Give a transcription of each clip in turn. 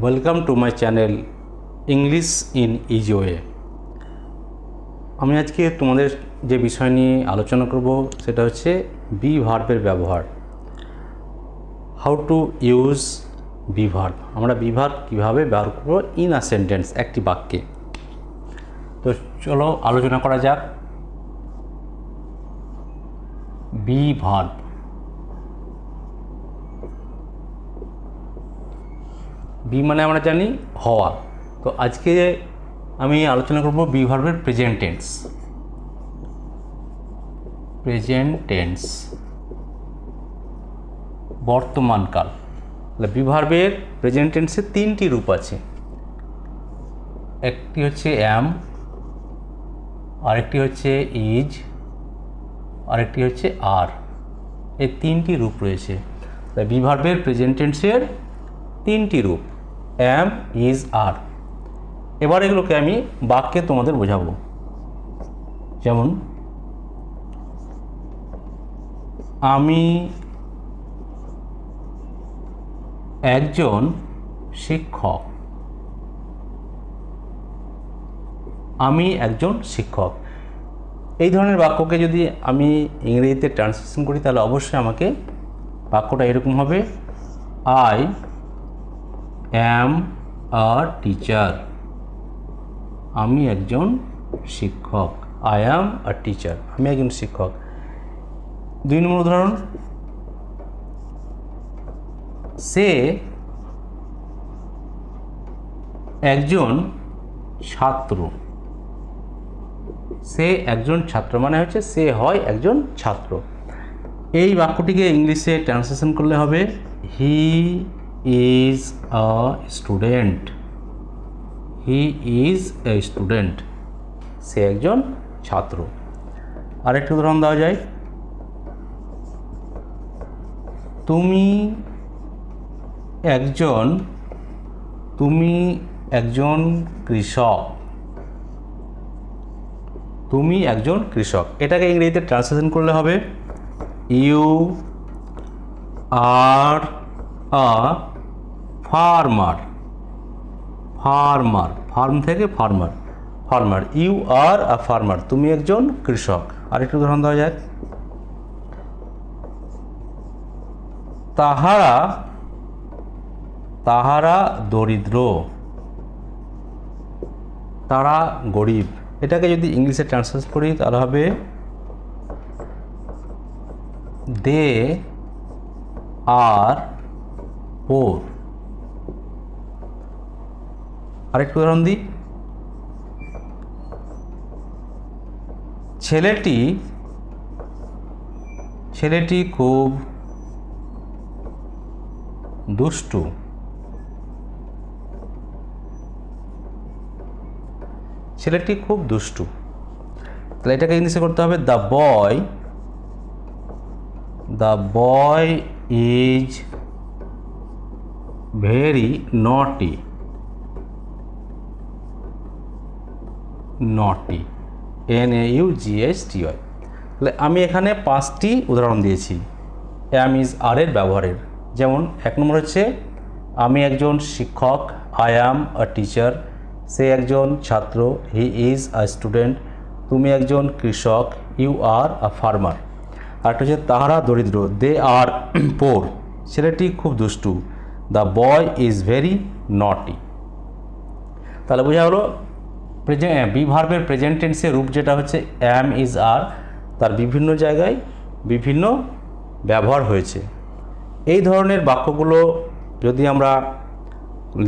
Welcome to my channel English in easy way. আমি আজকে তোমাদের যে বিষয় নিয়ে আলোচনা করব সেটা হচ্ছে বি ভার্বের ব্যবহার। How to use be verb. আমরা বি ভার্ব কীভাবে ব্যবহার করব ইন আ সেন্টেন্স, একটি বাক্যে। তো চলো আলোচনা করা যাক। বি ভার্ব, বি মানে আমরা জানি হওয়া। তো আজকে আমি আলোচনা করব বি ভার্বের প্রেজেন্ট টেন্স। প্রেজেন্ট টেন্স বর্তমানকাল। বি ভার্বের প্রেজেন্ট টেন্সের তিনটি রূপ আছে। একটি হচ্ছে অ্যাম, আরেকটি হচ্ছে ইজ, আরেকটি হচ্ছে আর। এই তিনটি রূপ রয়েছে। বি ভার্বের প্রেজেন্ট টেন্সের তিনটি রূপ, অ্যাম, ইজ, আর। এবার এগুলোকে আমি বাক্যে তোমাদের বোঝাবো। যেমন আমি একজন শিক্ষক। আমি একজন শিক্ষক। এই ধরনের বাক্যকে যদি আমি ইংরেজিতে ট্রান্সলেশন করি তাহলে অবশ্যই আমাকে বাক্যটা এরকম হবে, আই অ্যাম আ টিচার। আমি একজন শিক্ষক। আই অ্যাম আ টিচার, আমি একজন শিক্ষক। 2 নম্বর উদাহরণ, সে একজন ছাত্র। সে একজন ছাত্র মানে হচ্ছে সে হয় একজন ছাত্র। এই বাক্যটিকে ইংলিশে ট্রান্সলেশন করলে হবে, he is a student. He is a student. সে একজন ছাত্র। আরেকটি উদাহরণ দেওয়া যায়, তুমি একজন কৃষক। তুমি একজন কৃষক। এটাকে ইংরেজিতে ট্রান্সলেশন করলে হবে, you are a farmer. Farmer, farm থেকে farmer, farmer. You are a farmer, তুমি একজন কৃষক। আরেকটি উদাহরণ দেওয়া যায়, তাহারা দরিদ্র। তারা গরিব। এটাকে যদি ইংলিশে ট্রান্সলেট করি তাহলে হবে, দে আর পোর। আরেকটু উদাহরণ দিই, ছেলেটি খুব দুষ্টু। ছেলেটি খুব দুষ্টু। তাহলে এটাকে ইংলিশে করতে হবে, দ্য বয় ইজ ভেরি নটি। নটি, NAUGHTY। তাহলে আমি এখানে 5টি উদাহরণ দিয়েছি অ্যাম, ইজ, আর এর ব্যবহারের। যেমন 1 নম্বর হচ্ছে, আমি একজন শিক্ষক। I am a teacher. সে একজন ছাত্র। He is a student. তুমি একজন কৃষক। You are a farmer. আরেকটা হচ্ছে, তাহারা দরিদ্র। দে আর পোর। ছেলেটি খুব দুষ্টু। দ্য বয় ইজ ভেরি নটি। তাহলে বোঝা হলো বি ভার্বের প্রেজেন্ট টেন্সের রূপ যেটা হচ্ছে অ্যাম, ইজ, আর, তার বিভিন্ন জায়গায় বিভিন্ন ব্যবহার হয়েছে। এই ধরনের বাক্যগুলো যদি আমরা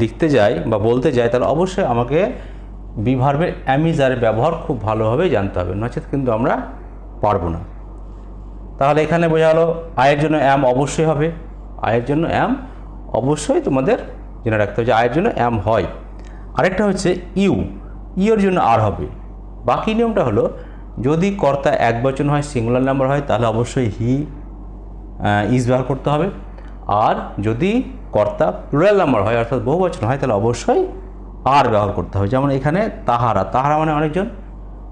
লিখতে যাই বা বলতে যাই তাহলে অবশ্যই আমাকে বি ভার্বের অ্যাম, ইজ, আর ব্যবহার খুব ভালোভাবে জানতে হবে, নচেত কিন্তু আমরা পারবো না। তাহলে এখানে বোঝা হলো আয়ের জন্য অ্যাম অবশ্যই হবে। আয়ের জন্য অ্যাম অবশ্যই তোমাদের জেনে রাখতে হবে যে আয়ের জন্য অ্যাম হয়। আরেকটা হচ্ছে ইউর জন্য আর হবে। বাকি নিয়মটা হলো, যদি কর্তা একবচন হয়, সিঙ্গুলার নাম্বার হয়, তাহলে অবশ্যই হি ইজ ব্যবহার করতে হবে। আর যদি কর্তা প্লুরাল নাম্বার হয় অর্থাৎ বহুবচন হয় তাহলে অবশ্যই আর ব্যবহার করতে হবে। যেমন এখানে তাহারা মানে অনেকজন,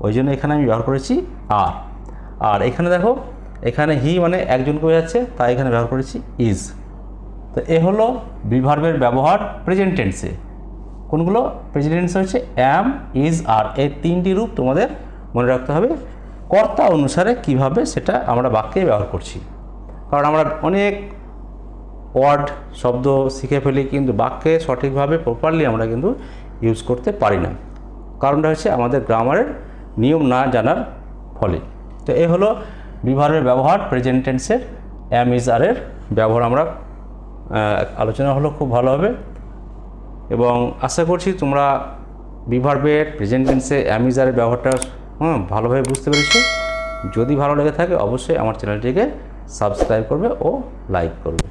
ওই জন্য এখানে আমি ব্যবহার করেছি আর। আর এখানে দেখো, এখানে হি মানে একজনকে বোঝাচ্ছে, তাই এখানে ব্যবহার করেছি ইজ। তো এ হলো বি ভার্বের ব্যবহার প্রেজেন্ট টেন্সে। কোনগুলো? প্রেজেন্ট টেন্সে হচ্ছে অ্যাম, ইজ, আর, এই তিনটি রূপ তোমাদের মনে রাখতে হবে। কর্তা অনুসারে কিভাবে সেটা আমরা বাক্যে ব্যবহার করছি, কারণ আমরা অনেক ওয়ার্ড শব্দ শিখে ফেলি কিন্তু বাক্যে সঠিকভাবে প্রপারলি আমরা কিন্তু ইউজ করতে পারি না। কারণটা হচ্ছে আমাদের গ্রামারের নিয়ম না জানার ফলে। তো এই হলো বি ভার্বের ব্যবহার প্রেজেন্ট টেন্সের অ্যাম, ইজ, আর এর ব্যবহার আমরা আলোচনা হলো খুব ভালোভাবে, এবং আশা করছি তোমরা বি ভার্বের প্রেজেন্ট টেন্সে অ্যাম, ইজ, আর এর ব্যবহারটা ভালোভাবে বুঝতে পেরেছো। যদি ভালো লেগে থাকে অবশ্যই আমার চ্যানেলটিকে সাবস্ক্রাইব করবে ও লাইক করবে।